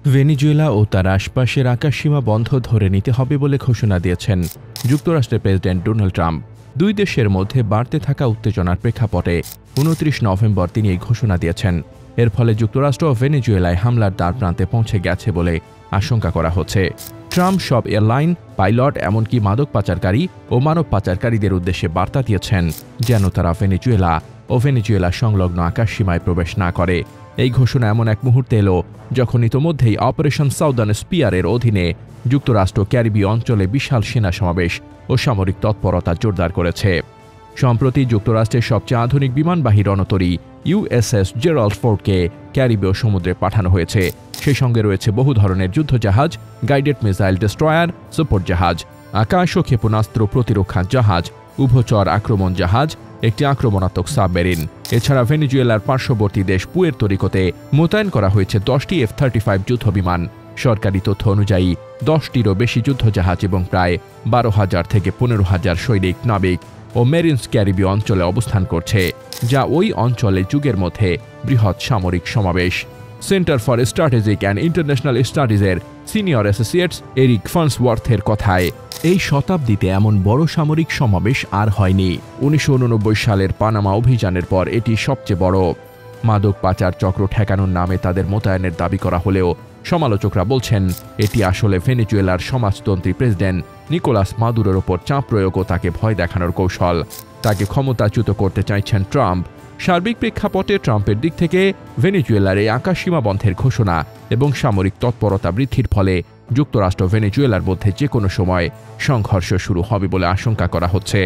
Venezuela ও তার আশপাশের আকাশসীমা বন্ধ ধরে নিতে হবে বলে ঘোষণা দিয়েছেন যুক্তরাষ্ট্রের প্রেসিডেন্ট ডোনাল্ড ট্রাম্প। দুই দেশের মধ্যে বাড়তে থাকা উত্তেজনার প্রেক্ষাপটে ২৯ নভেম্বর তিনি এই ঘোষণা দিয়েছেন। এর ফলে যুক্তরাষ্ট্র ও ভেনেজুয়েলায় হামলার দ্বারপ্রান্তে পৌঁছে গেছে বলে আশঙ্কা করা হচ্ছে। ট্রাম্প সব এয়ারলাইন, পাইলট, এমনকি মাদক পাচারকারী ও মানব পাচারকারীদের উদ্দেশ্যে বার্তা দিয়েছেন যেন তারা ভেনেজুয়েলা ও ভেনেজুয়েলা সংলগ্ন আকাশসীমায় প্রবেশ না করে। এই ঘোষণা এমন এক মুহূর্তে এলো যখন ইতোমধ্যেই অপারেশন সাউদার্ন স্পিয়ারের অধীনে যুক্তরাষ্ট্র ক্যারিবীয় অঞ্চলে বিশাল সেনা সমাবেশ ও সামরিক তৎপরতা জোরদার করেছে। সম্প্রতি যুক্তরাষ্ট্রের সবচেয়ে আধুনিক বিমানবাহী রণতরী ইউএসএস জেরাল্ড ফোর্ডকে ক্যারিবীয় সমুদ্রে পাঠানো হয়েছে। সেই সঙ্গে রয়েছে বহু ধরনের যুদ্ধজাহাজ, গাইডেড মিসাইল ডেস্ট্রয়ার, সাপোর্ট জাহাজ, আকাশ ও ক্ষেপণাস্ত্র প্রতিরক্ষা জাহাজ, উভচর আক্রমণ জাহাজ, একটি আক্রমণাত্মক সাবমেরিন। এছাড়া ভেনেজুয়েলার পার্শ্ববর্তী দেশ পুয়ের্তো রিকোতে মোতায়েন করা হয়েছে 10টি F-35 যুদ্ধবিমান। সরকারি তথ্য অনুযায়ী 10টিরও বেশি যুদ্ধজাহাজ এবং প্রায় 12,000 থেকে 15,000 সৈনিক, নাবিক ও মেরিনস ক্যারিবীয় অঞ্চলে অবস্থান করছে, যা ওই অঞ্চলে যুগের মধ্যে বৃহৎ সামরিক সমাবেশ। Center for Strategic and International স্টাডিজের সিনিয়র অ্যাসোসিয়েটস এরিক ফার্নসওয়ার্থের কথায়, এই শতাব্দীতে এমন বড় সামরিক সমাবেশ আর হয়নি। 1989 সালের পানামা অভিযানের পর এটি সবচেয়ে বড়। মাদক পাচার চক্র ঠেকানোর নামে তাদের মোতায়েনের দাবি করা হলেও সমালোচকরা বলছেন এটি আসলে ভেনেজুয়েলার সমাজতন্ত্রী প্রেসিডেন্ট নিকোলাস মাদুরোর ওপর চাপ প্রয়োগ ও তাকে ভয় দেখানোর কৌশল। তাকে ক্ষমতাচ্যুত করতে চাইছেন ট্রাম্প। সার্বিক প্রেক্ষাপটে ট্রাম্পের দিক থেকে ভেনেজুয়েলার এই আকাশসীমা বন্ধের ঘোষণা এবং সামরিক তৎপরতা বৃদ্ধির ফলে যুক্তরাষ্ট্র ভেনেজুয়েলার মধ্যে যে কোনো সময় সংঘর্ষ শুরু হবে বলে আশঙ্কা করা হচ্ছে।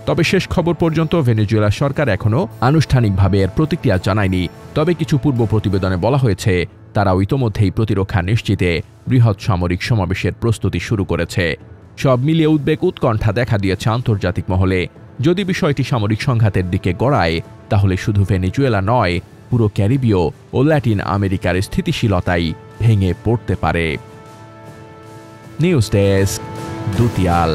তবে শেষ খবর পর্যন্ত ভেনেজুয়েলা সরকার এখনও আনুষ্ঠানিকভাবে এর প্রতিক্রিয়া জানায়নি। তবে কিছু পূর্ব প্রতিবেদনে বলা হয়েছে তারাও ইতোমধ্যেই প্রতিরক্ষা নিশ্চিতে বৃহৎ সামরিক সমাবেশের প্রস্তুতি শুরু করেছে। সব মিলিয়ে উদ্বেগ উৎকণ্ঠা দেখা দিয়েছে আন্তর্জাতিক মহলে। যদি বিষয়টি সামরিক সংঘাতের দিকে গড়ায় তাহলে শুধু ভেনেজুয়েলা নয়, পুরো ক্যারিবীয় ও ল্যাটিন আমেরিকার স্থিতিশীলতাই ভেঙে পড়তে পারে। News desk, দুতিয়াল।